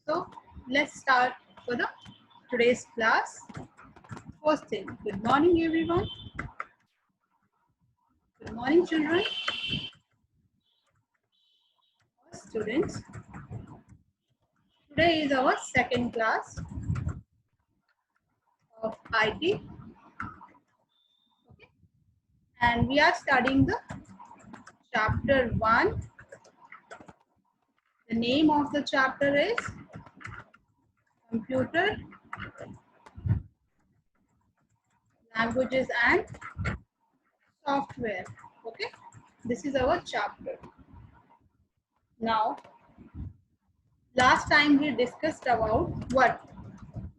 So let's start for the today's class. First thing, good morning everyone. Good morning children, students. Today is our second class of IT. Okay. And we are studying the chapter 1. The name of the chapter is Computer Languages and Software. Okay. This is our chapter. Now, last time we discussed about what?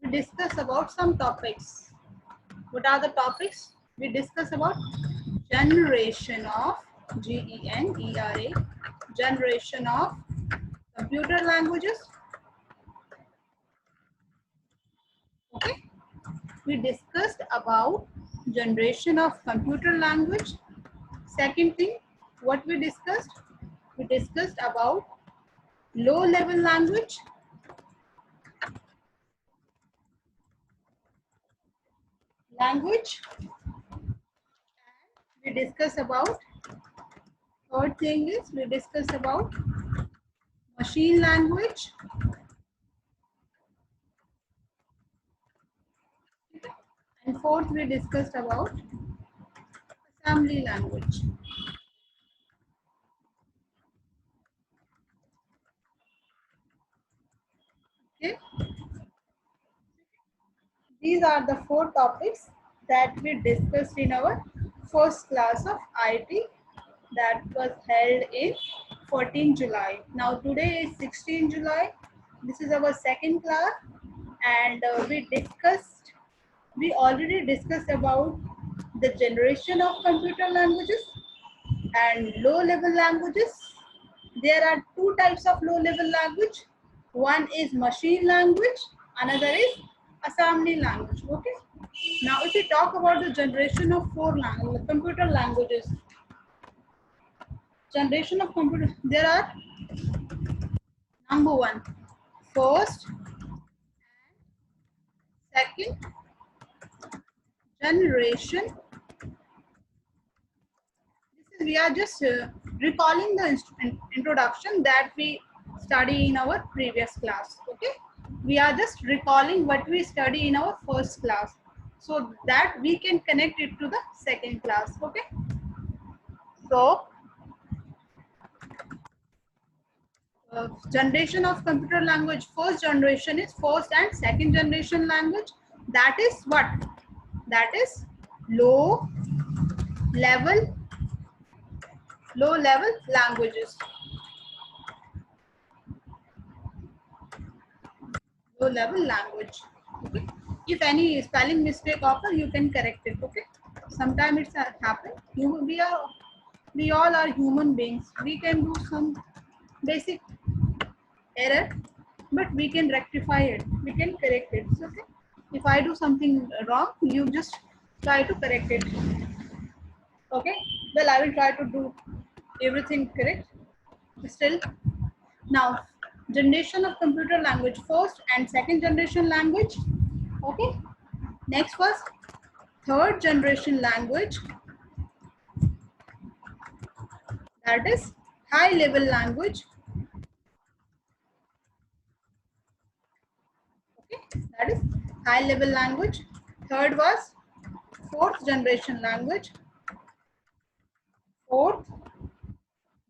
We discussed about some topics. What are the topics? We discussed about generation of GENERA, generation of computer languages. Okay. We discussed about generation of computer language. Second thing, what we discussed? We discussed about low level language. We discussed about, third thing is we discussed about machine language. And fourth, we discussed about assembly language. Okay. These are the 4 topics that we discussed in our first class of IT that was held in 14 July. Now today is 16 July. This is our second class and we already discussed about the generation of computer languages and low level languages. There are 2 types of low level language. One is machine language, another is assembly language. Okay. Now if we talk about the generation of computer languages, generation of computer, there are number 1, first, second generation. We are just recalling the introduction that we study in our previous class. Okay, we are just recalling what we study in our first class so that we can connect it to the second class. Okay, so generation of computer language, first generation is first and second generation language. That is what? That is low level languages. Low level language. Okay. If any spelling mistake occur, you can correct it. Okay. Sometimes it's happen. We all are human beings. We can do some basic error, but we can rectify it. We can correct it. Okay. If I do something wrong, you just try to correct it. Okay. Well, I will try to do everything correct. Still, now generation of computer language, first and second generation language. Okay. Next was third generation language, that is high level language. Okay, that is high level language. Third was fourth generation language. Fourth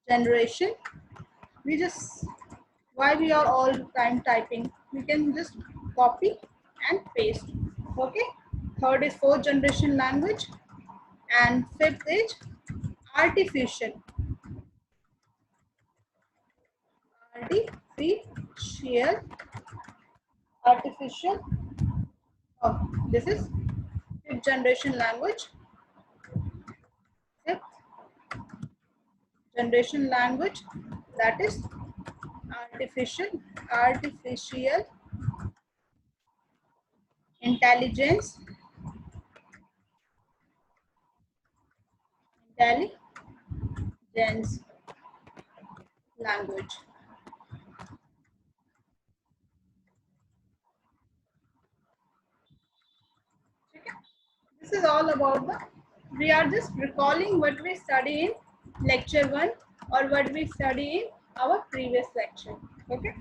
generation. We just, why we are all time typing? We can just copy and paste. Okay. Third is fourth generation language, and fifth is artificial. Artificial. Artificial. Oh, this is fifth generation language. Fifth generation language, that is artificial intelligence language. all about the, we are just recalling what we study in lecture 1 or what we study in our previous lecture. Okay,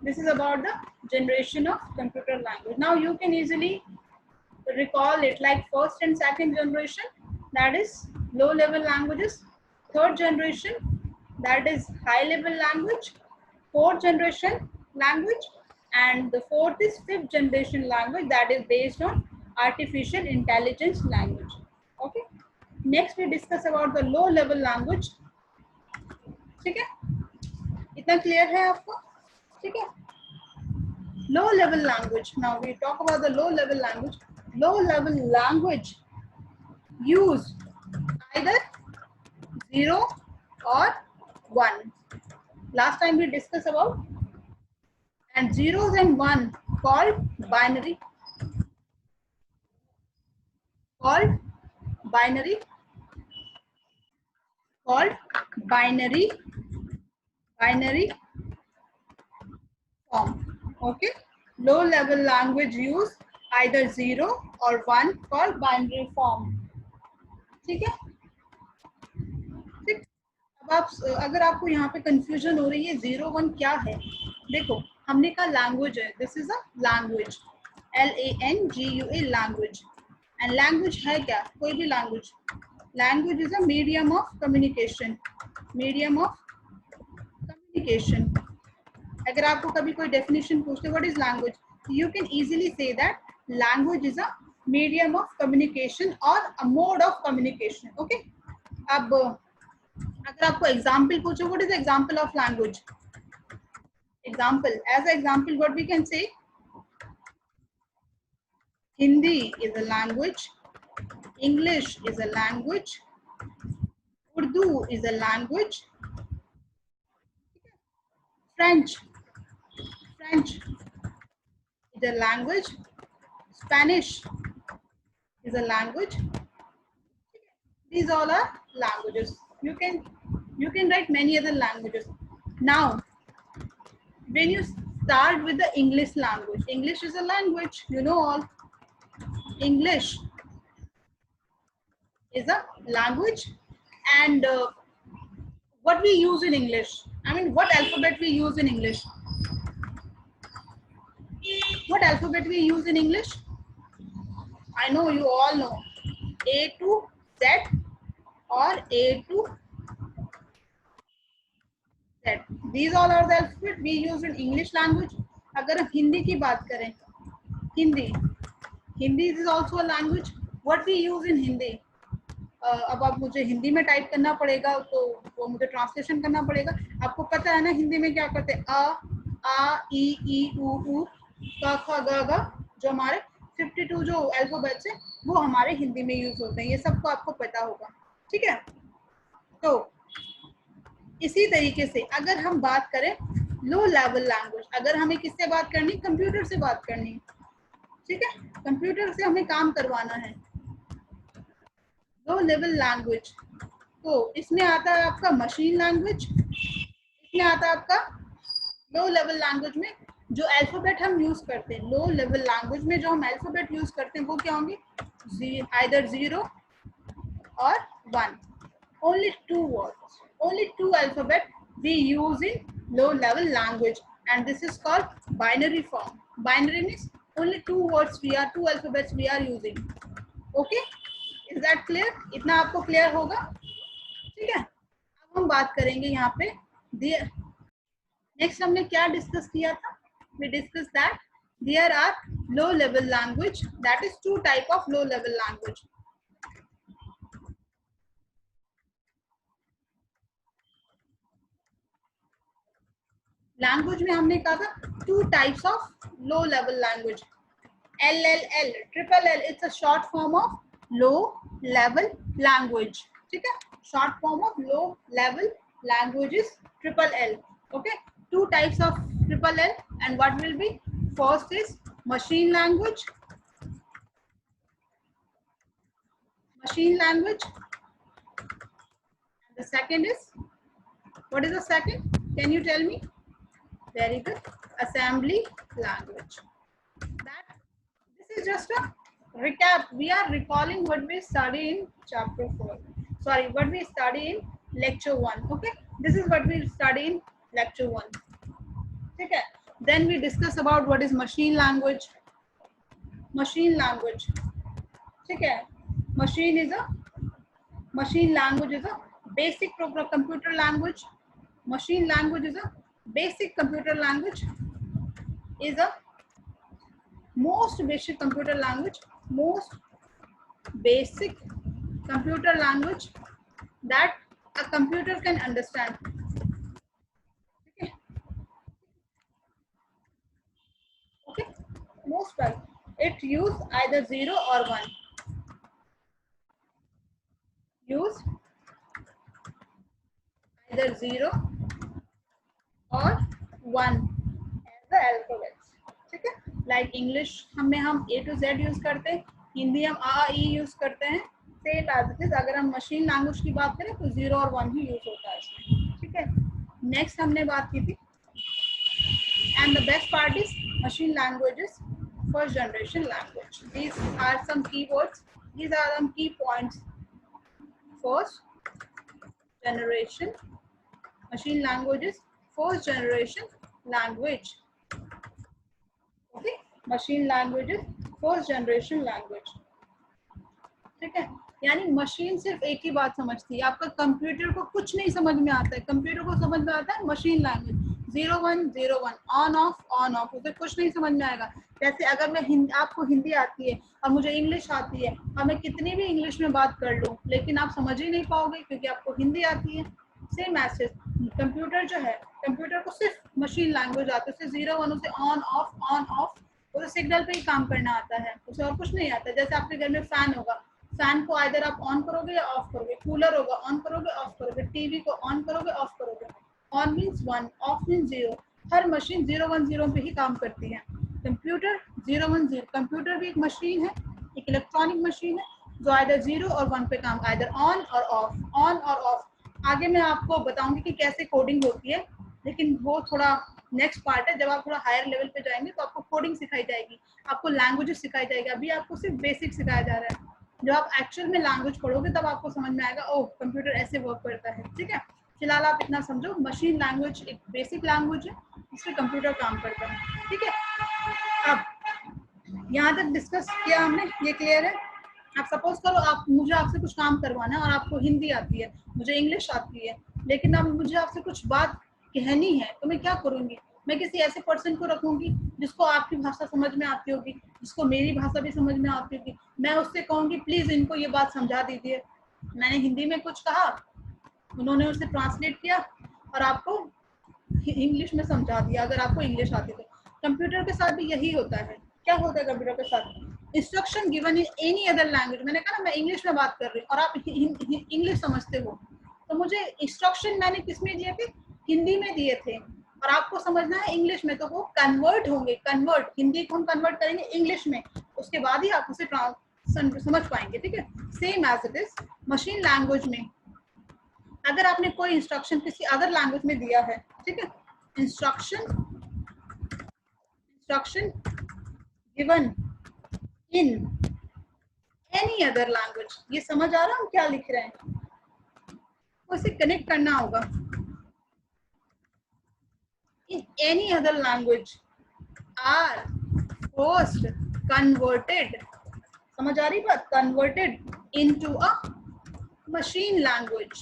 this is about the generation of computer language. Now you can easily recall it like first and second generation, that is low level languages, third generation, that is high level language, fourth generation language, and the fourth is fifth generation language, that is based on artificial intelligence language. Okay, next we discuss about the low level language. ठीक है, इतना clear है आपको? ठीक है, low level language. Now we talk about the low level language. Low level language use either 0 or 1. Last time we discussed about, and zeros and 1 called binary, called binary, called binary, binary form. Okay, low level language use either 0 or 1 called binary form. ठीक है, ठीक। अब आप, अगर आपको यहाँ पे confusion हो रही है 0 1 क्या है, देखो हमने कहा लैंग्वेज है, this is a language, LANGUA language, and language है क्या, कोई भी language, language is a medium of communication, medium of communication. अगर आपको कभी कोई डेफिनेशन पूछते what is language, you can easily say that language is a medium of communication और a mode of communication. Okay, अब अगर आपको एग्जाम्पल पूछो what is example of language, example, as an example what we can say, Hindi is a language, English is a language, Urdu is a language, French is a language, Spanish is a language. These all are languages. You can write many other languages. Now when you start with the English language, English is a language, you know all. English is a language, and what we use in English, I mean what alphabet we use in English, what alphabet we use in English, I know you all know, A to Z or A to Z. These all are the alphabet we use in English language. अगर हम हिंदी की बात करें, Hindi is also a language. What we use in Hindi, अब आप मुझे हिंदी में type करना पड़ेगा तो वो मुझे ट्रांसलेशन करना पड़ेगा। आपको पता है ना हिंदी में क्या करते हैं, आ ई उ क ख ग घ, जो हमारे 52 जो अल्फाबेट्स हैं वो हमारे हिंदी में यूज होते हैं, ये सबको आपको पता होगा। ठीक है, तो इसी तरीके से अगर हम बात करें लो लेवल लैंग्वेज, अगर हमें किससे बात करनी, कंप्यूटर से बात करनी, ठीक है, कंप्यूटर से हमें काम करवाना है, लो लेवल लैंग्वेज, तो इसमें आता है आपका मशीन लैंग्वेज, इसमें आता है आपका लो लेवल लैंग्वेज में जो अल्फाबेट हम यूज करते हैं, लो लेवल लैंग्वेज में जो हम अल्फाबेट यूज करते हैं वो क्या होंगे, either 0 or 1, only 2 words, only 2 alphabet we use in low level language, and this is called binary form. Binary means only 2 words we are, 2 alphabets we are using. Okay, is that clear? इतना आपको clear होगा? ठीक है, अब हम बात करेंगे यहाँ पे नेक्स्ट हमने क्या डिस्कस किया था, we discussed that there are low level language, that is 2 type of low level language. Language में हमने कहा था 2 types of low level language, LLL, triple L, it's a short form of low level language, ठीक है, short form of low level language is triple L. Okay, 2 types of triple L, and what will be, first is machine language, and the second is, what is the second, can you tell me? Very good, assembly language. That this is just a recap. We are recalling what we study in chapter 4. Sorry, what we study in lecture 1. Okay, this is what we study in lecture 1. Okay, then we discuss about what is machine language. Machine language. Okay, machine language is a basic computer language. Machine language is a basic computer language. Is a most basic computer language. Most basic computer language that a computer can understand. Okay. Okay. Most well. It use either 0 or 1. Use either 0 or 1 as the alphabets. ठीक है, like English में हम A to Z use करते हैं, हिंदी हम आ ई use करते हैं. Same as it is अगर हम मशीन लैंग्वेज की बात करें तो 0 और 1 ही यूज होता है इसमें. ठीक है, नेक्स्ट हमने बात की थी, and the best part is machine language is first generation language. These are some keywords, these are some key points. First generation machine language is first generation language. Okay, machine language is first generation language. ठीक है, यानी machine सिर्फ एक ही बात समझती है, आपका computer को कुछ नहीं समझ में आता है. कंप्यूटर को समझ में आता है मशीन लैंग्वेज, 0101 ऑन ऑफ, उसे कुछ नहीं समझ में आएगा. जैसे अगर मैं आपको हिंदी आती है और मुझे इंग्लिश आती है और मैं कितनी भी इंग्लिश में बात कर लूँ लेकिन आप समझ ही नहीं पाओगे क्योंकि आपको हिंदी आती है. सेम मैसेज कंप्यूटर जो है, कंप्यूटर को सिर्फ मशीन लैंग्वेज आती है, उसे 01 उसे ऑन ऑफ उसे सिग्नल पे ही काम करना आता है, उसे और कुछ नहीं आता. जैसे आपके घर में फैन होगा, फैन को आइदर आप ऑन करोगे या ऑफ करोगे. कूलर होगा, ऑन करोगे ऑफ करोगे. टीवी को ऑन करोगे ऑफ करोगे. On means 1, of means 0. Her machine 010 पे ही काम करती है. कंप्यूटर 010, कंप्यूटर भी एक मशीन है, एक इलेक्ट्रॉनिक मशीन है जो आइदर 0 और 1 पे काम, आइदर ऑन और ऑफ, ऑन और ऑफ. आगे मैं आपको बताऊंगी कि कैसे कोडिंग होती है, लेकिन वो थोड़ा नेक्स्ट पार्ट है. जब आप थोड़ा हायर लेवल पे जाएंगे तो आपको कोडिंग सिखाई जाएगी, आपको लैंग्वेजेस सिखाई जाएगी. अभी आपको सिर्फ बेसिक सिखाया जा रहा है. जब आप एक्चुअल में लैंग्वेज पढ़ोगे तब आपको समझ में आएगा ओह कंप्यूटर ऐसे वर्क करता है. ठीक है, फिलहाल आप इतना समझो, मशीन लैंग्वेज एक बेसिक लैंग्वेज है जिससे कंप्यूटर काम करता है. ठीक है, अब यहाँ तक डिस्कस किया हमने, ये क्लियर है. आप सपोज करो आप मुझे आपसे कुछ काम करवाना है और आपको हिंदी आती है, मुझे इंग्लिश आती है, लेकिन अब मुझे आपसे कुछ बात कहनी है तो मैं क्या करूँगी, मैं किसी ऐसे पर्सन को रखूंगी जिसको आपकी भाषा समझ में आती होगी, जिसको मेरी भाषा भी समझ में आती होगी. मैं उससे कहूँगी प्लीज इनको ये बात समझा दीजिए. मैंने हिंदी में कुछ कहा, उन्होंने उसे ट्रांसलेट किया और आपको इंग्लिश में समझा दिया, अगर आपको इंग्लिश आती तो. कंप्यूटर के साथ भी यही होता है. क्या होता है कंप्यूटर के साथ? Instruction given in any other language. मैंने कहा ना मैं इंग्लिश में बात कर रही हूँ और आप इंग्लिश समझते हो, तो मुझे इंस्ट्रक्शन मैंने किस में दिए थे? हिंदी में दिए थे, और आपको समझना है इंग्लिश में, तो वो कन्वर्ट होंगे. कन्वर्ट, हिंदी को हम कन्वर्ट करेंगे इंग्लिश में, उसके बाद ही आप उसे समझ पाएंगे. ठीक है, same as it is machine language में अगर आपने कोई इंस्ट्रक्शन किसी अदर लैंग्वेज में दिया है, ठीक है, instruction given in any other language, ये समझ आ रहा है हम क्या लिख रहे हैं? उसे कनेक्ट करना होगा. In any other language are first converted, समझ आ रही बात? Converted into a machine language.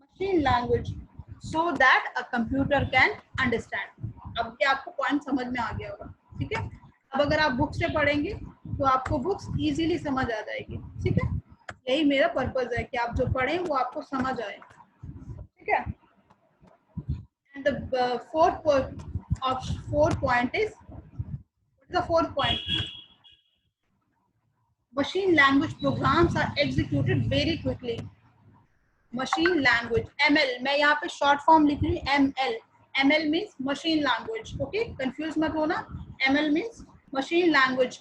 Machine language so that a computer can understand. अब ये आपको पॉइंट समझ में आ गया होगा. ठीक है, अब अगर आप बुक से पढ़ेंगे तो आपको बुक्स इजीली समझ आ जाएगी. ठीक है, यही मेरा पर्पस है कि आप जो पढ़ें वो आपको समझ आए. ठीक है, and the fourth point is, the fourth point, machine language programs are executed very quickly. machine language ML, मैं यहाँ पे शॉर्ट फॉर्म लिख रही हूँ ML. ML means machine language. Okay, confuse मत होना. ML means machine language.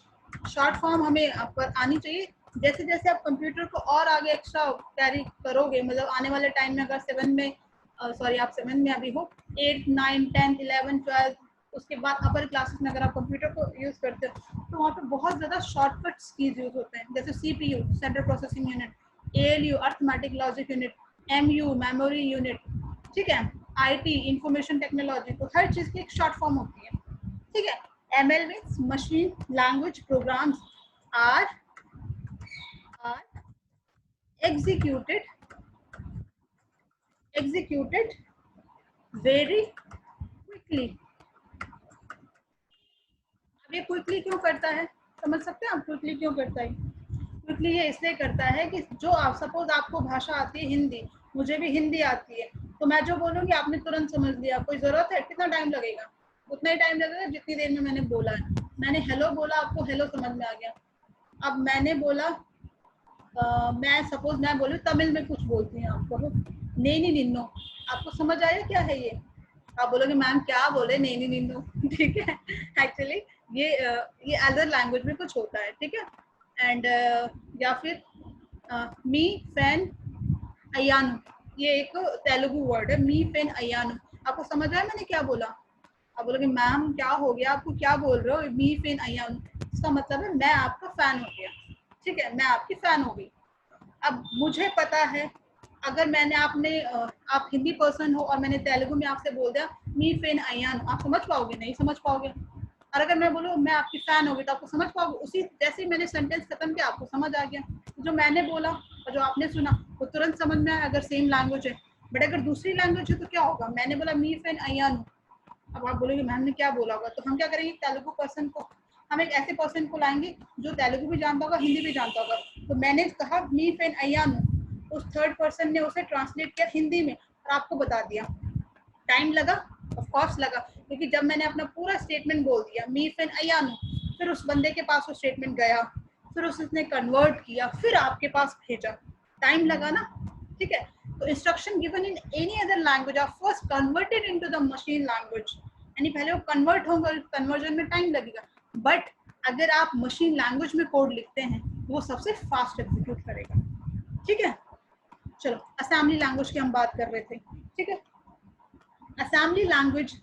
Short form हमें पर आनी चाहिए. जैसे जैसे आप कंप्यूटर को और आगे एक्स्ट्रा कैरी करोगे, मतलब आने वाले टाइम में अगर 7 में आप 7 में अभी हो, 8, 9, 10, 11, 12, उसके बाद अपर क्लासेस में अगर आप कंप्यूटर को यूज़ करते हो तो वहाँ पे बहुत ज़्यादा शॉर्टकट्स कीज यूज़ होते हैं, जैसे CPU central processing unit, ALU arithmetic logic unit, MU memory unit, ठीक है, IT इंफॉर्मेशन टेक्नोलॉजी, तो हर चीज़ की एक शॉर्ट फॉर्म होती है, ठीक है। ML means machine language programs are executed very quickly। अब ये क्विकली क्यों करता है, समझ सकते हैं आप क्विकली क्यों करता है? क्विकली ये इसलिए करता है कि जो आप सपोज आपको भाषा आती है हिंदी, मुझे भी हिंदी आती है, तो मैं जो बोलूँगी आपने तुरंत समझ लिया, कोई ज़रूरत है कितना टाइम लगेगा? उतना ही टाइम लगेगा जितनी देर में मैंने बोला है। मैंने हेलो बोला, आपको हेलो समझ में आ गया। अब मैंने बोला मैं सपोज मैं बोलूँ तमिल में कुछ बोलती हैं, आपको नेनी निन्नो, आपको समझ आया क्या है ये? आप बोलोगे मैम क्या बोले नेनी निन्नो, ठीक है। एक्चुअली ये अदर लैंग्वेज में कुछ होता है, ठीक है। एंड या फिर मी फैन अयानु, ये एक तेलुगु वर्ड है, मी फैन अयानु, आपको समझ आया मैंने क्या बोला? आप बोलोगे मैम क्या हो गया, आपको क्या बोल रहे हो? मी फैन अयानु, इसका मतलब है मैं आपका फैन हो गया, ठीक है, मैं आपकी फैन हो गई। अब मुझे पता है अगर मैंने आप हिंदी पर्सन हो और मैंने तेलुगु में आपसे बोल दिया मी फैन अयान, आप समझ पाओगे? नहीं समझ पाओगे। और अगर मैं बोलूँ मैं आपकी फैन हो गई तो आपको समझ पाओगे। उसी जैसे ही मैंने सेंटेंस खत्म किया आपको समझ आ गया, जो मैंने बोला और जो आपने सुना वो तुरंत समझ में आया अगर सेम लैंग्वेज है। बट अगर दूसरी लैंग्वेज है तो क्या होगा? मैंने बोला मी फैन अयान, अब आप बोलोगे मैम ने क्या बोला होगा, तो हम क्या करेंगे, तेलुगु पर्सन को, हम एक ऐसे पर्सन को लाएंगे जो तेलुगु भी जानता होगा हिंदी भी जानता होगा। तो मैंने कहा मी फैन अयानु, उस थर्ड पर्सन ने उसे ट्रांसलेट किया हिंदी में और आपको बता दिया। टाइम लगा, ऑफ कोर्स लगा, क्योंकि जब मैंने अपना पूरा स्टेटमेंट बोल दिया मी फैन अयानु, फिर उस बंदे के पास वो स्टेटमेंट गया, फिर उसने कन्वर्ट किया, फिर आपके पास भेजा, टाइम लगा ना, ठीक है। तो instruction given in any other language are first converted into the machine language, यानी पहले वो कन्वर्ट होगा, कन्वर्जन में टाइम लगेगा। बट अगर आप मशीन लैंग्वेज में कोड लिखते हैं तो वो सबसे फास्ट एग्जीक्यूट करेगा, ठीक है। चलो असेंबली लैंग्वेज की हम बात कर रहे थे, ठीक है। Assembly language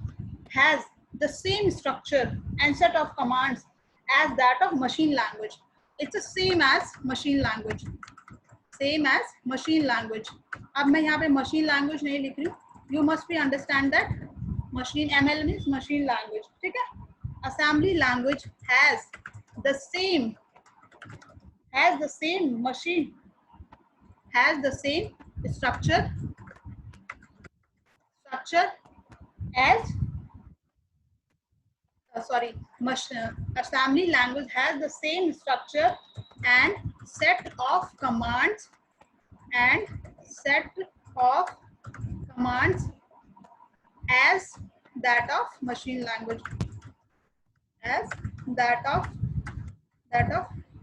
has the same structure and set of commands as that of machine language, it's the same as machine language, same as machine language. अब मैं यहाँ पे मशीन लैंग्वेज नहीं लिख रही हूँ, you must be understand that machine ML means machine language, ठीक है। Assembly language has the same machine has the same structure as assembly language has the same structure and set of commands as that of machine language, as that of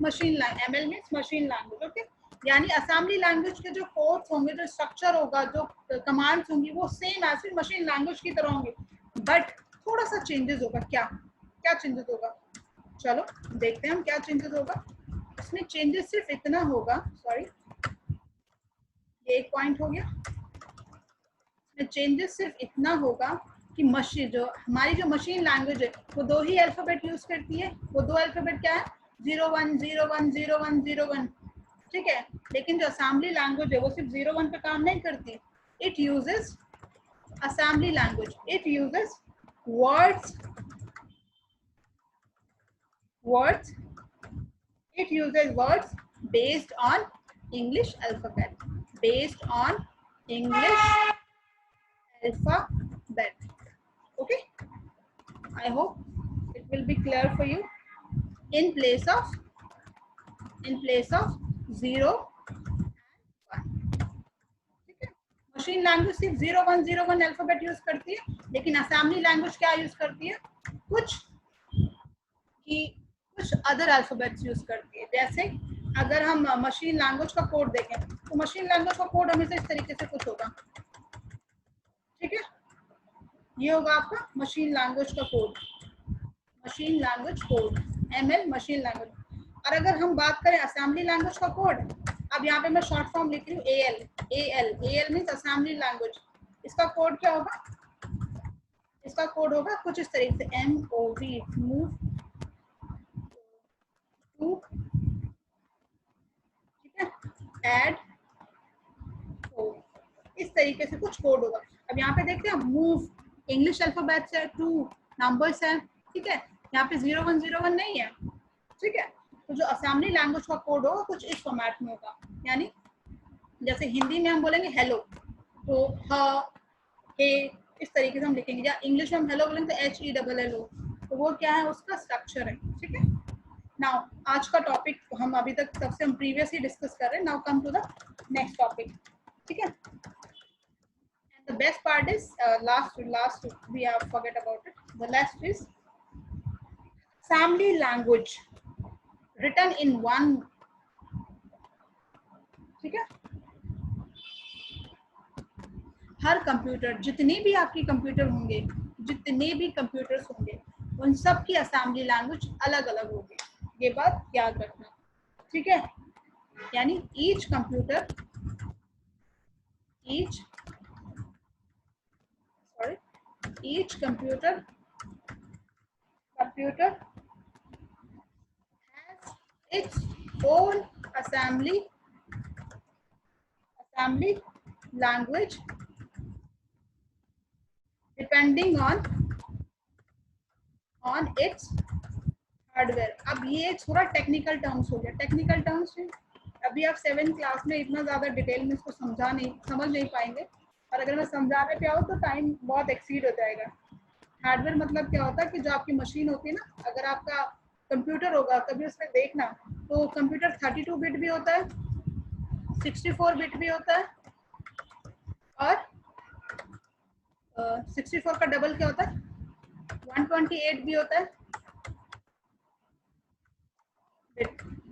machine language। ML means machine language, okay। यानी assembly language के जो codes होंगे, जो structure होगा, जो commands होंगी, वो same ऐसे मशीन लैंग्वेज की तरह होंगे, बट थोड़ा सा चेंजेस होगा। क्या चेंजेस होगा? चलो देखते हैं हम क्या चेंजेस होगा। इसमें चेंजेस सिर्फ इतना होगा, सॉरी ये एक पॉइंट हो गया, इसमें चेंजेस सिर्फ इतना होगा कि मशीन जो हमारी जो मशीन लैंग्वेज है वो दो ही अल्फाबेट यूज करती है। वो दो अल्फाबेट क्या है? 01 01 01 01, ठीक है। लेकिन जो असेंबली लैंग्वेज है वो सिर्फ 01 पे काम नहीं करती। It uses assembly language, it uses words, it uses words based on English alphabet, based on English alphabet, okay। I hope it will be clear for you। in place of 0 1, ठीक है। Machine language सिर्फ 01 01 alphabet use करती है, लेकिन assembly language क्या use करती है? कुछ अदर अल्फाबेट्स यूज करती है। जैसे अगर हम मशीन लैंग्वेज का कोड देखें तो मशीन लैंग्वेज का कोड हमेशा इस तरीके से कुछ होगा, ठीक है। ये होगा आपका मशीन लैंग्वेज का code, machine language code, ML machine language. और अगर हम बात करें असेंबली लैंग्वेज का कोड, अब यहाँ पे मैं शॉर्ट फॉर्म लिख रही हूँ AL मीन्स असेंबली लैंग्वेज। इसका कोड क्या होगा? इसका कोड होगा कुछ इस तरीके से MOV मूव टू, ठीक है, ऐड, इस तरीके से कुछ कोड होगा। अब यहाँ पे देखते हैं मूव इंग्लिश अल्फाबेट्स है, टू नंबर्स है, ठीक है, यहाँ पे 0101 नहीं है, ठीक है। तो जो असेंबली लैंग्वेज का कोड होगा कुछ इस फॉर्मेट में होगा, यानी जैसे हिंदी में हम बोलेंगे हेलो तो ह हे इस तरीके से हम लिखेंगे, या इंग्लिश में हम हेलो बोलेंगे तो HELLO, तो वो क्या है उसका स्ट्रक्चर है, ठीक है। नाउ आज का टॉपिक हम अभी तक तब से हम प्रीवियसली डिस्कस कर रहे हैं, now come to the next topic, ठीक है। The best part is last we have forget about it. The last is assembly language written in one, ठीक है। हर कंप्यूटर, जितने भी आपके कंप्यूटर होंगे, जितने भी कंप्यूटर्स होंगे, उन सब की असेंबली लैंग्वेज अलग अलग होगी, ये बात याद रखना, ठीक है। यानी each computer has its own assembly language depending on its hardware. अब ये थोड़ा टेक्निकल टर्म्स हो गया, टेक्निकल टर्म्स अभी आप 7th क्लास में इतना ज़्यादा डिटेल में इसको समझ नहीं पाएंगे, और अगर मैं समझाने पे आऊँ तो टाइम बहुत एक्सीड हो जाएगा। हार्डवेयर मतलब क्या होता है कि जो आपकी मशीन होती है ना, अगर आपका कंप्यूटर होगा कभी उसमें देखना तो कंप्यूटर 32 बिट भी होता है, 64 बिट भी होता है, और 64 का डबल क्या होता है 128 भी होता है।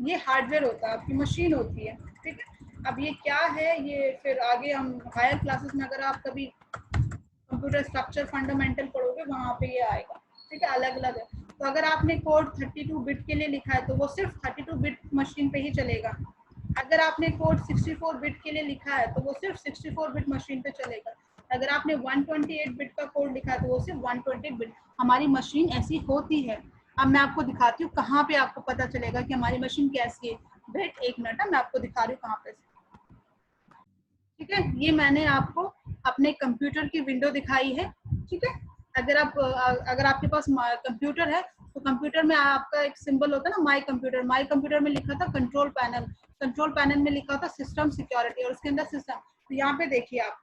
ये हार्डवेयर होता है, आपकी मशीन होती है, ठीक है। अब ये क्या है, ये फिर आगे हम हायर क्लासेस में अगर आप कभी कंप्यूटर स्ट्रक्चर फंडामेंटल पढ़ोगे वहाँ पे ये आएगा, ठीक है, अलग अलग है। तो अगर आपने कोड 32 बिट के लिए लिखा है तो वो सिर्फ 32 बिट मशीन पे ही चलेगा। अगर आपने कोड 64 बिट के लिए लिखा है तो वो सिर्फ 64 बिट मशीन पे चलेगा। अगर आपने 128 बिट का कोड लिखा है तो वो सिर्फ 128 बिट। हमारी मशीन ऐसी होती है। अब मैं आपको दिखाती हूँ कहाँ पे आपको पता चलेगा कि हमारी मशीन कैसी है। वेट एक मिनट, मैं आपको दिखा रही हूँ कहाँ पे, ठीक है। ये मैंने आपको अपने कंप्यूटर की विंडो दिखाई है, ठीक है। अगर आपके पास कंप्यूटर है तो कंप्यूटर में आपका एक सिंबल होता है ना, माय कंप्यूटर में लिखा था कंट्रोल पैनल में लिखा था सिस्टम सिक्योरिटी, और उसके अंदर सिस्टम। तो यहाँ पे देखिए आप,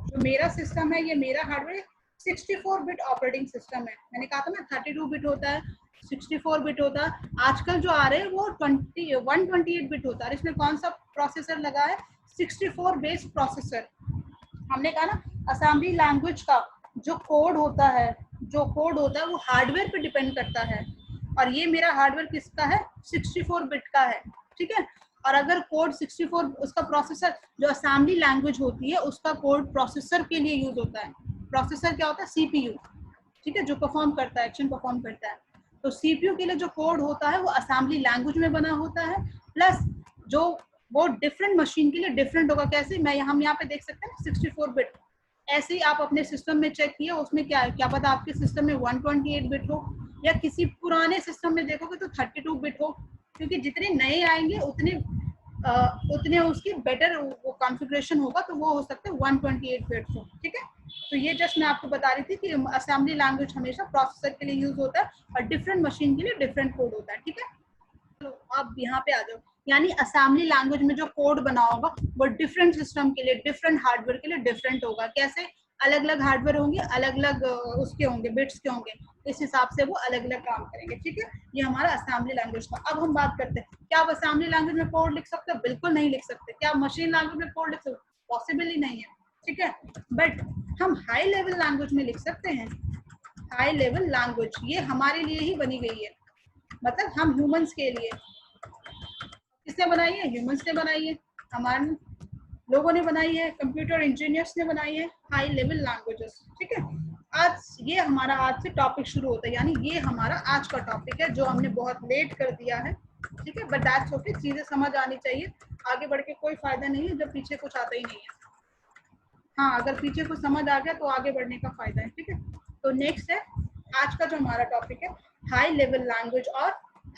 जो मेरा सिस्टम है, ये मेरा हार्डवेयर 64 बिट ऑपरेटिंग सिस्टम है। मैंने कहा था ना 32 बिट होता है, 64 बिट होता है, आजकल जो आ रहे हैं वो 128 बिट होता है। इसमें कौन सा प्रोसेसर लगा है, 64 बेस्ड प्रोसेसर। हमने कहा ना असेंबली लैंग्वेज का जो कोड होता है वो हार्डवेयर पे डिपेंड करता है, और ये मेरा हार्डवेयर किसका है, 64 बिट का है, ठीक है। और अगर कोड 64, उसका प्रोसेसर जो असेंबली लैंग्वेज होती है उसका कोड प्रोसेसर के लिए यूज होता है। प्रोसेसर क्या होता है, CPU, ठीक है, जो परफॉर्म करता है, एक्शन परफॉर्म करता है। तो CPU के लिए जो कोड होता है वो असेंबली लैंग्वेज में बना होता है, प्लस जो वो डिफरेंट मशीन के लिए डिफरेंट होगा। कैसे, मैं हम यहाँ पे देख सकते हैं 64 बिट, ऐसे ही आप अपने सिस्टम में चेक किए, उसमें क्या पता आपके सिस्टम में 128 बिट हो, या किसी पुराने सिस्टम में देखोगे तो 32 बिट हो, क्योंकि जितने नए आएंगे उतने उसकी बेटर वो कॉन्फ़िगरेशन होगा, तो वो हो सकता है 128 बिट हो, ठीक है। तो ये जस्ट मैं आपको बता रही थी कि असेंबली लैंग्वेज हमेशा प्रोसेसर के लिए यूज होता है और डिफरेंट मशीन के लिए डिफरेंट कोड होता है, ठीक है। तो आप यहाँ पे आ जाओ, यानी असेंबली लैंग्वेज में जो कोड बना होगा वो डिफरेंट सिस्टम के लिए, डिफरेंट हार्डवेयर के लिए डिफरेंट होगा। कैसे, अलग अलग हार्डवेयर होंगे, अलग अलग उसके होंगे, बिट्स के होंगे, इस हिसाब से वो अलग अलग काम करेंगे, ठीक है। ये हमारा असेंबली लैंग्वेज था। अब हम बात करते हैं, क्या आप असेंबली लैंग्वेज में कोड लिख सकते हो, बिल्कुल नहीं लिख सकते। क्या आप मशीन लैंग्वेज में कोड लिख सकते हो, पॉसिबल ही नहीं है, ठीक है। बट हम हाई लेवल लैंग्वेज में लिख सकते हैं। हाई लेवल लैंग्वेज ये हमारे लिए ही बनी गई है, मतलब हम ह्यूमंस के लिए। किसने बनाई है, ह्यूमंस ने बनाई है, हमारे लोगों ने बनाई है, कंप्यूटर इंजीनियर्स ने बनाई है हाई लेवल लैंग्वेजेस, ठीक है। आज ये हमारा आज से टॉपिक शुरू होता है, यानी ये हमारा आज का टॉपिक है जो हमने बहुत लेट कर दिया है, ठीक है। बट दैट्स ओके, चीजें समझ आनी चाहिए, आगे बढ़ के कोई फायदा नहीं है जब पीछे कुछ आता ही नहीं है। हाँ, अगर पीछे को समझ आ गया तो आगे बढ़ने का फायदा है, ठीक है। तो नेक्स्ट है आज का जो हमारा टॉपिक है, हाई लेवल लैंग्वेज और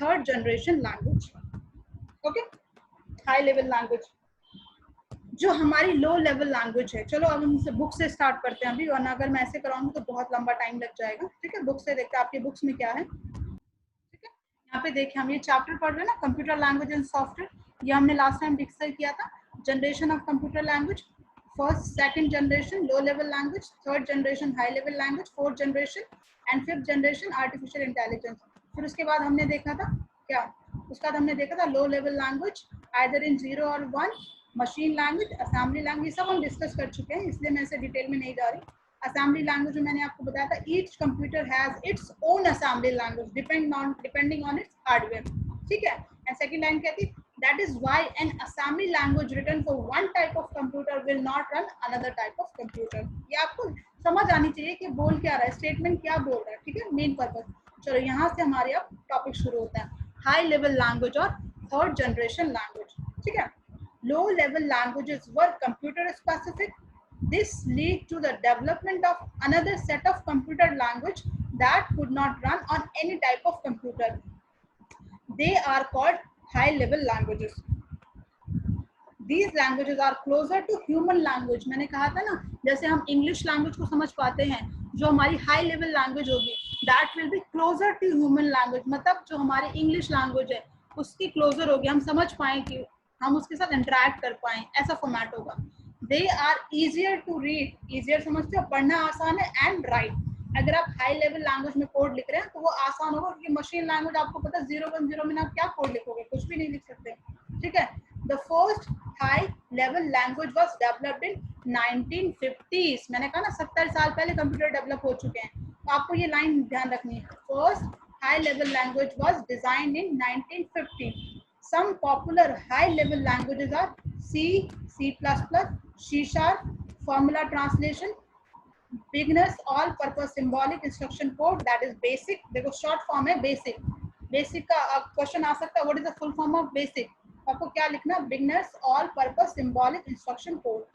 third generation language. Okay, high level language जो हमारी लो लेवल लैंग्वेज है। चलो अब हम बुक से स्टार्ट करते हैं अभी, वरना अगर मैं ऐसे कराऊंगी तो बहुत लंबा टाइम लग जाएगा, ठीक है। बुक से देखते हैं आपकी बुक्स में क्या है, ठीक है। यहाँ पे देखिए हम ये चैप्टर पढ़ रहे हैं ना, कंप्यूटर लैंग्वेज एंड सॉफ्टवेयर। ये हमने लास्ट टाइम डिस्कस किया था, generation of computer language, first second generation low level language, third generation high level language, fourth generation and fifth generation artificial intelligence. फिर उसके बाद हमने देखा था क्या, उसके बाद हमने देखा था low level language either in 0 और 1, मशीन लैंग्वेज, असेंबली लैंग्वेज, सब हम डिस्कस कर चुके हैं, इसलिए मैं इसे डिटेल में नहीं जा रही। असेंबली लैंग्वेज में मैंने आपको बताया था each computer has its own assembly language depending on its hardware, ठीक है। एंड सेकंड लाइन कहती है that is why an assembly language written for one type of computer will not run another type of computer. ये आपको समझ आनी चाहिए कि बोल क्या रहा है, स्टेटमेंट क्या बोल रहा है, ठीक है, मेन पर्पज। चलो यहाँ से हमारे अब टॉपिक शुरू होता है, हाई लेवल लैंग्वेज और थर्ड जनरेशन लैंग्वेज, ठीक है। Low level languages were computer specific. This led to the development of another set of computer language that could not run on any type of computer. They are called high level languages. These languages are closer to human language. मैंने कहा था ना, जैसे हम English language को समझ पाते हैं, जो हमारी हाई लेवल लैंग्वेज होगी that will be closer to human language, मतलब जो हमारी इंग्लिश लैंग्वेज है उसकी क्लोजर होगी, हम समझ पाए कि हम उसके साथ इंटरेक्ट कर पाए, ऐसा फॉर्मेट होगा। They are easier to read, easier समझते हो, पढ़ना आसान है, एंड राइट। अगर आप हाई लेवल लैंग्वेज में कोड लिख रहे हैं तो वो आसान होगा, क्योंकि मशीन लैंग्वेज आपको पता है 0 में आप क्या कोड लिखोगे, कुछ भी नहीं लिख सकते, ठीक है। The first high level language was developed in 1950s। मैंने कहा ना 70 साल पहले कंप्यूटर डेवलप हो चुके हैं, तो आपको ये लाइन ध्यान रखनी है। First high level language was designed in 1950। Some popular high-level languages are C, C++, C#, formula translation, beginners all-purpose symbolic instruction code, that is basic। देखो short form है basic। basic का क्वेश्चन आ सकता है, what is the full form of basic? आपको क्या लिखना, beginners all-purpose symbolic instruction code,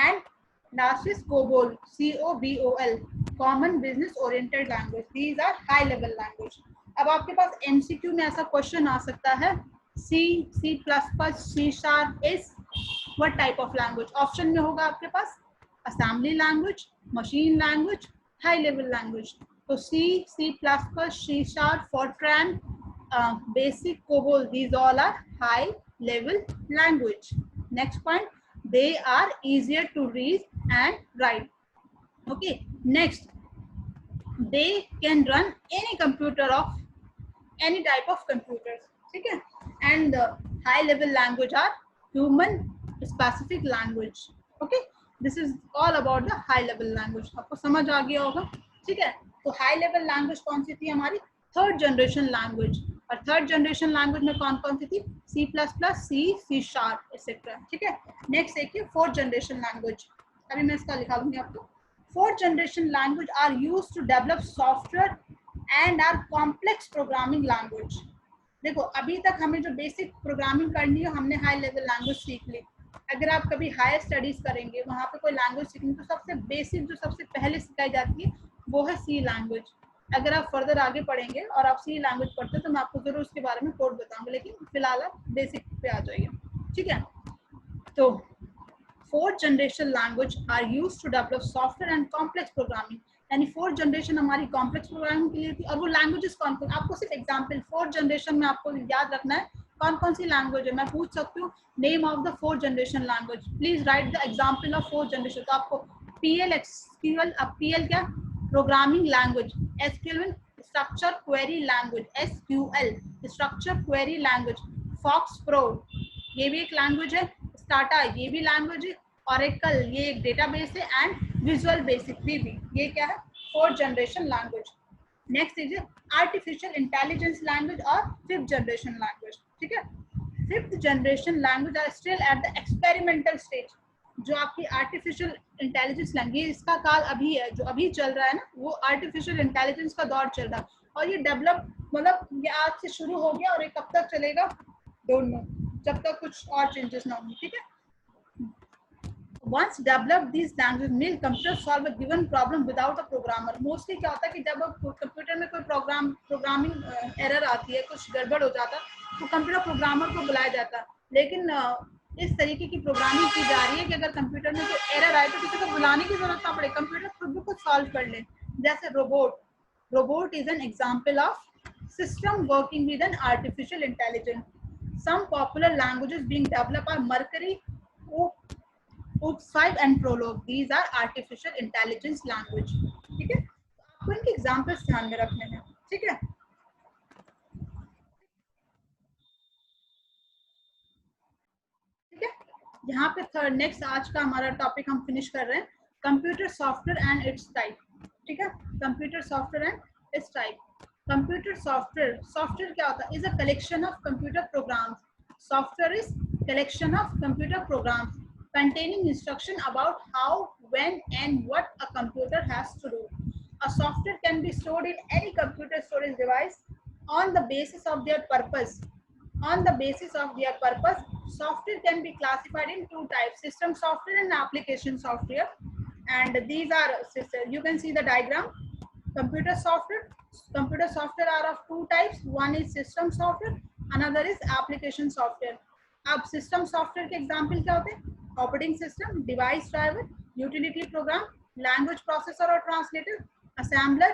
and last is COBOL, COBOL, common business oriented language। These are high-level language। अब आपके पास MCQ में ऐसा क्वेश्चन आ सकता है, C, C++, C# is what type of language? Option में होगा आपके पास assembly language, machine language, high level language. तो C, C++, C#, Fortran, basic, COBOL, these all are high level language। Next point, they are easier to read and write। Okay, next, they can run any computer of any type of computers, ठीक है। and the high level language are human specific language। okay, this is all about the high level language। आपको समझ आ गया होगा, ठीक है। तो high level language कौन सी थी हमारी, थर्ड जनरेशन लैंग्वेज। और थर्ड जनरेशन लैंग्वेज में कौन कौन सी थी, C++, C#, एक्सेट्रा, ठीक है। नेक्स्ट देखिए फोर्थ जनरेशन लैंग्वेज, अभी मैं इसका लिखा दूंगी आपको। Fourth generation language are used to develop software and are complex programming language. देखो अभी तक हमें जो बेसिक प्रोग्रामिंग करनी है हमने हाई लेवल लैंग्वेज सीख ली। अगर आप कभी हायर स्टडीज करेंगे वहाँ पे कोई लैंग्वेज सीखेंगे तो सबसे बेसिक जो सबसे पहले सिखाई जाती है वो है सी लैंग्वेज। अगर आप फर्दर आगे पढ़ेंगे और आप सी लैंग्वेज पढ़ते हैं तो मैं आपको जरूर उसके बारे में कोड बताऊंगा, लेकिन फिलहाल आप बेसिक पे आ जाइए, ठीक है। तो fourth generation language are used to develop software and complex programming, यानी फोर्थ जनरेशन हमारी कॉम्प्लेक्स प्रोग्रामिंग के लिए थी। और वो लैंग्वेजेस कौन कौन, आपको सिर्फ एग्जांपल फोर्थ जनरेशन में आपको याद रखना है कौन कौन सी लैंग्वेज है। मैं पूछ सकती हूँ name of the fourth generation language, please write the example of fourth generation. तो आपको PL, SQL, अब PL क्या, programming language, SQL structure query language, SQL structure query language, FoxPro ये भी एक लैंग्वेज है, स्टाटा ये भी लैंग्वेज है, ऑरेकल ये एक डेटाबेस है, एंड विजुअल बेसिक VB ये क्या है, fourth generation language. Next is artificial intelligence language और फिफ्थ जनरेशन लैंग्वेज, ठीक है। Fifth generation language are still at the experimental stage. जो आपकी आर्टिफिशियल इंटेलिजेंस लैंग्वेज, इसका काल अभी है, जो अभी चल रहा है ना वो आर्टिफिशियल इंटेलिजेंस का दौर चल रहा है, और ये डेवलप मतलब ये आज से शुरू हो गया और ये कब तक चलेगा डोंट नो, जब तक कुछ और चेंजेस ना हो, ठीक है। once develop these language mean computer solve a given problem without a programmer. Mostly क्या होता है कि जब कंप्यूटर में कोई प्रोग्रामिंग एरर आती है, कुछ गड़बड़ हो जाता, तो कंप्यूटर प्रोग्रामर को बुलाया जाता. लेकिन इस तरीके की प्रोग्रामिंग की जा रही है कि अगर कंप्यूटर में कोई एरर आए तो किसी को बुलाने की जरूरत ना पड़े, कंप्यूटर खुद भी कुछ सॉल्व कर ले. जैसे robot is an example of system working with an artificial intelligence. Some popular languages being developed are Mercury, OOP5 and Prolog. These are artificial intelligence language. ठीक है, आपको इनके एग्जांपल्स ध्यान में रखने हैं. ठीक है, ठीक है. यहाँ पे थर्ड नेक्स्ट आज का हमारा टॉपिक हम फिनिश कर रहे हैं, computer software and its type. ठीक है, computer software and its type. Computer software क्या होता है? Is a collection of computer programs. Software is collection of computer programs containing instruction about how, when and what a computer has to do. A software can be stored in any computer storage device on the basis of their purpose. On the basis of their purpose, software can be classified in two types: system software and application software. And these are, you can see the diagram. Computer software are of two types. One is system software, another is application software. अब system software के example क्या होते हैं? Operating system, device driver, utility program, language processor और translator, assembler,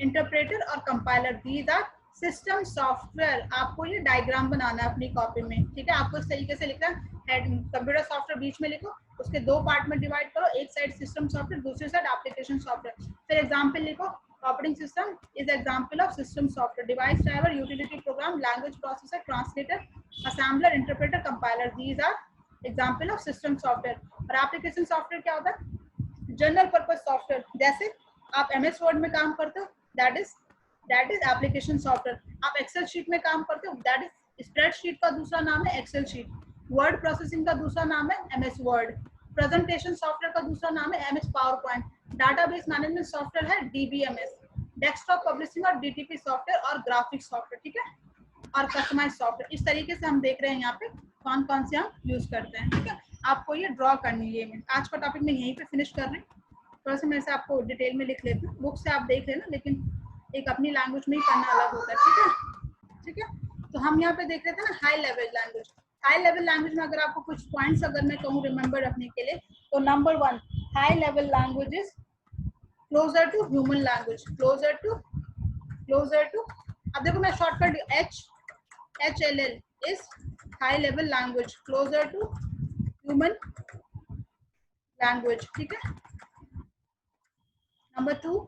interpreter और compiler. These are system software. आपको ये diagram बनाना है अपनी कॉपी में. ठीक है, आपको इस तरीके से लिखना है. कंप्यूटर सॉफ्टवेयर बीच में लिखो, उसके दो पार्ट में डिवाइड करो, एक साइड सिस्टम सॉफ्टवेयर, दूसरी साइड एप्लीकेशन सॉफ्टवेयर. फिर एग्जांपल लिखो. Operating system is example of system software. Device driver, utility program, language processor, translator, assembler, interpreter, compiler. These are example of system software. और application software क्या होता है? General purpose software. जैसे आप MS Word में काम करते हो, that is application software. आप Excel sheet में काम करते हो, that is spreadsheet का दूसरा नाम है Excel sheet. Word processing का दूसरा नाम है MS Word. प्रेजेंटेशन सॉफ्टवेयर का दूसरा नाम है MS PowerPoint. Database management software है DBMS. डेस्कटॉप पब्लिशिंग और DTP सॉफ्टवेयर और ग्राफिक्स सॉफ्टवेयर. ठीक है, और कस्टमाइज सॉफ्टवेयर. इस तरीके से हम देख रहे हैं यहाँ पे कौन कौन से हम यूज करते हैं. ठीक है, आपको ये ड्रॉ करनी है. आज का टॉपिक मैं यहीं पे फिनिश कर रही हूँ. थोड़ा सा मैं से आपको डिटेल में लिख लेती हूँ. बुक से आप देख लेना, लेकिन एक अपनी लैंग्वेज में ही पढ़ना अलग होता है. ठीक है, ठीक है. तो हम यहाँ पे देख रहे थे ना high level language. High level language में अगर आपको कुछ पॉइंट्स अगर मैं कहूँ रिमेंबर रखने के लिए, तो number 1, high level language is closer to human language. Closer to अब देखो मैं shortcut HLL is high level language, closer to human language. ठीक है. नंबर 2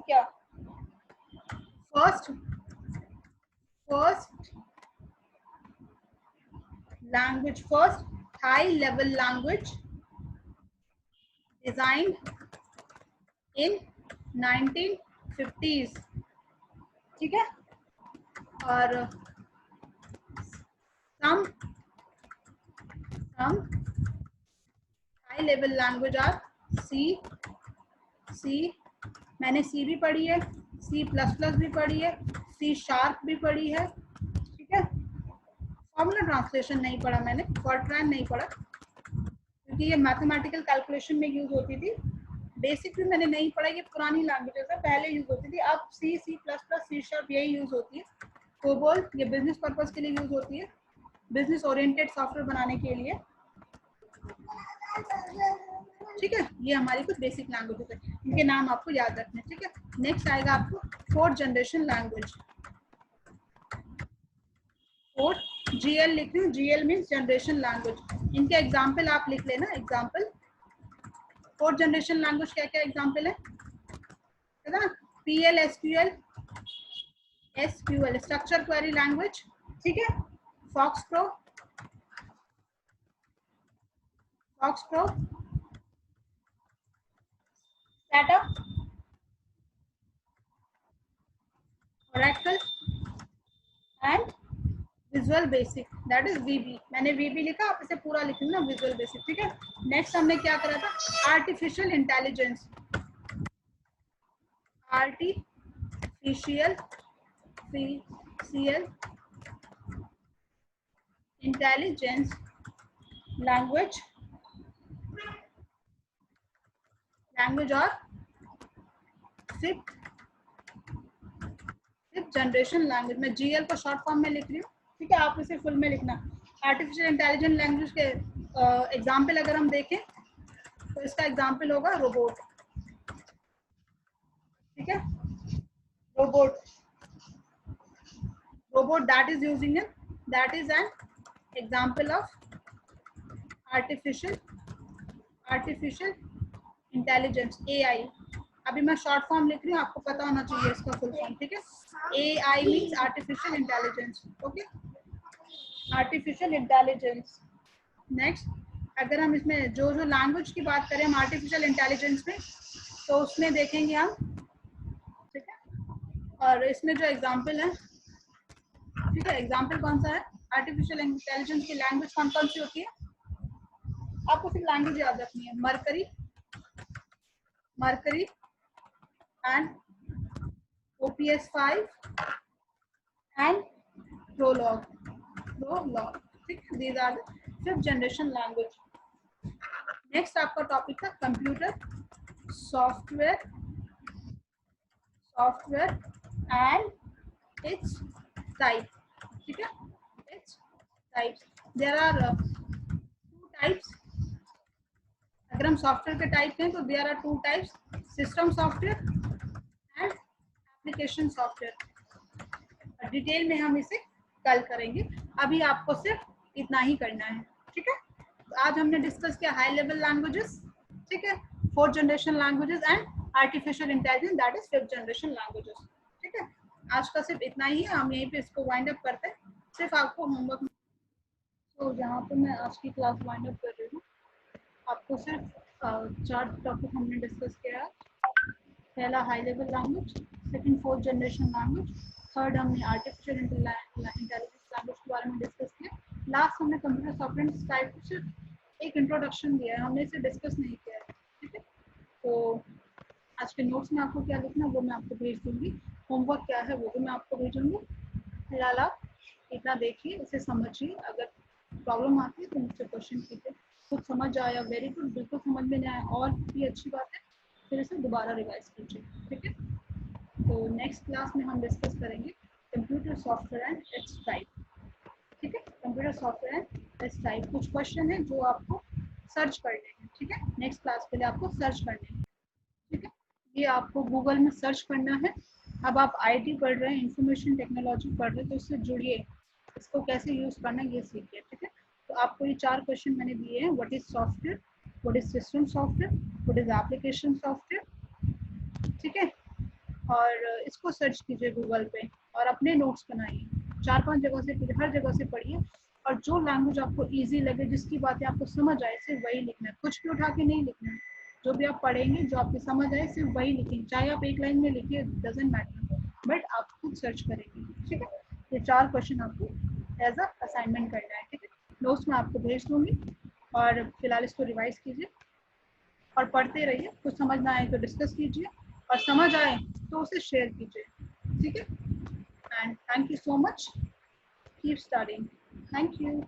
क्या? First language, first high level language designed in 1950s. ठीक है, और some high level language are C. मैंने C भी पढ़ी है, C++ भी पढ़ी है, C# भी पढ़ी है. ठीक है, फॉर्मूला ट्रांसलेशन नहीं पढ़ा मैंने, फॉर्ट्रान नहीं पढ़ा, क्योंकि ये मैथमेटिकल कैलकुलेशन में यूज होती थी. बेसिक भी मैंने नहीं पढ़ा, ये पुरानी लैंग्वेजेस है, पहले यूज होती थी. अब C++, C# यही यूज होती है. कोबोल ये बिजनेस पर्पस के लिए यूज होती है, बिजनेस ओरिएंटेड सॉफ्टवेयर बनाने के लिए. ठीक है, ये हमारी कुछ बेसिक लैंग्वेजेस है, इनके नाम आपको याद रखने. ठीक है, नेक्स्ट आएगा आपको fourth generation language. Fourth GL लिख रही हूँ, GL मीन्स जनरेशन लैंग्वेज. इनके एग्जाम्पल आप लिख लेना. एग्जाम्पल फोर्थ जनरेशन लैंग्वेज क्या क्या एग्जाम्पल है ना? PL SQL structure query language. ठीक है, FoxPro, setup, Oracle and Visual Basic, that is VB. मैंने VB लिखा, आप इसे पूरा लिख लेना, विजुअल बेसिक. ठीक है, नेक्स्ट हमने क्या करा था? Artificial intelligence. Artificial intelligence language language और फिफ्थ जनरेशन लैंग्वेज। मैं जीएल को शॉर्ट फॉर्म में लिख रही हूँ, ठीक है, आप इसे फुल में लिखना। आर्टिफिशियल इंटेलिजेंट लैंग्वेज के एग्जाम्पल अगर हम देखें तो इसका एग्जाम्पल होगा रोबोट, ठीक है, robot that is using it, that is an example of artificial intelligence, AI। अभी मैं शॉर्ट फॉर्म लिख रही हूँ, आपको पता होना चाहिए इसका फुल फॉर्म, ठीक है। AI means artificial intelligence, okay, artificial intelligence. Next, अगर हम इसमें जो लैंग्वेज की बात करें हम आर्टिफिशियल इंटेलिजेंस में, तो उसमें देखेंगे हम, ठीक है, और इसमें जो एग्जाम्पल है, ठीक है, एग्जाम्पल कौन सा है, आर्टिफिशियल इंटेलिजेंस की लैंग्वेज कौन कौन सी होती है, आपको सिर्फ लैंग्वेज याद रखनी है, mercury and OPS5 and Prolog, ठीक है, these are the fifth generation language. Next आपका टॉपिक था computer software and its type, ठीक है, its types. There are two types. अगर हम सॉफ्टवेयर के टाइप हैं तो there are two types, system software and application software. Detail में हम इसे कल करेंगे, अभी आपको सिर्फ इतना ही करना है, ठीक है। आज हमने डिस्कस किया हाई लेवल लैंग्वेजेस, ठीक है, fourth generation languages and artificial intelligence that is fifth generation languages, ठीक है। आज का सिर्फ इतना ही है, हम यहीं पे इसको वाइंड अप करते हैं। सिर्फ आपको होमवर्क, तो यहाँ पे मैं आज की क्लास वाइंड अप कर रही हूँ। आपको सिर्फ 4 टॉपिक हमने डिस्कस किया है। पहला high level language, second fourth generation language, third हमने आर्टिफिशियल इंटेलिजेंस लैंग्वेज के बारे में डिस्कस किया। लास्ट हमने कंप्यूटर सॉफ्टवेयर टाइप को सिर्फ एक इंट्रोडक्शन दिया है, हमने इसे डिस्कस नहीं किया है, ठीक है। तो आज के नोट्स में आपको क्या लिखना है वो मैं आपको भेज दूंगी, होमवर्क क्या है वो भी मैं आपको भेजूंगी। फिलहाल आप इतना देखिए, इसे समझिए, अगर प्रॉब्लम आती है तो मुझसे क्वेश्चन कीजिए। कुछ समझ आया वेरी गुड, बिल्कुल समझ में नहीं आया और भी अच्छी बात है, फिर इसे दोबारा रिवाइज कीजिए, ठीक है। तो नेक्स्ट क्लास में हम डिस्कस करेंगे computer software and its type, ठीक है, computer software and its type. कुछ क्वेश्चन है जो आपको सर्च करने हैं, ठीक है, नेक्स्ट क्लास के लिए आपको सर्च करने हैं, ठीक है। ये आपको गूगल में सर्च करना है। अब आप IT पढ़ रहे हैं, इंफॉर्मेशन टेक्नोलॉजी पढ़ रहे हैं, तो इससे जुड़िए, इसको कैसे यूज करना है ये सीखिए, ठीक है। तो आपको ये 4 क्वेश्चन मैंने दिए हैं, what is software, what is system software, what is application software, ठीक है, और इसको सर्च कीजिए गूगल पे और अपने नोट्स बनाइए, 4-5 जगह से, हर जगह से पढ़िए, और जो लैंग्वेज आपको इजी लगे, जिसकी बातें आपको समझ आए, सिर्फ वही लिखना है, कुछ भी उठा के नहीं लिखना है। जो भी आप पढ़ेंगे, जो आपको समझ आए, सिर्फ वही लिखेंगे, चाहे आप एक लाइन में लिखिए, डजेंट मैटर, बट आप खुद सर्च करेंगे, ठीक है। ये 4 क्वेश्चन आपको एज अ असाइनमेंट करना है, ठीक है। नोट्स में आपको भेज दूंगी, और फिलहाल इसको रिवाइज कीजिए और पढ़ते रहिए। कुछ समझ ना आए तो डिस्कस कीजिए, और समझ आए तो उसे शेयर कीजिए, ठीक है। And thank you so much, keep studying, thank you.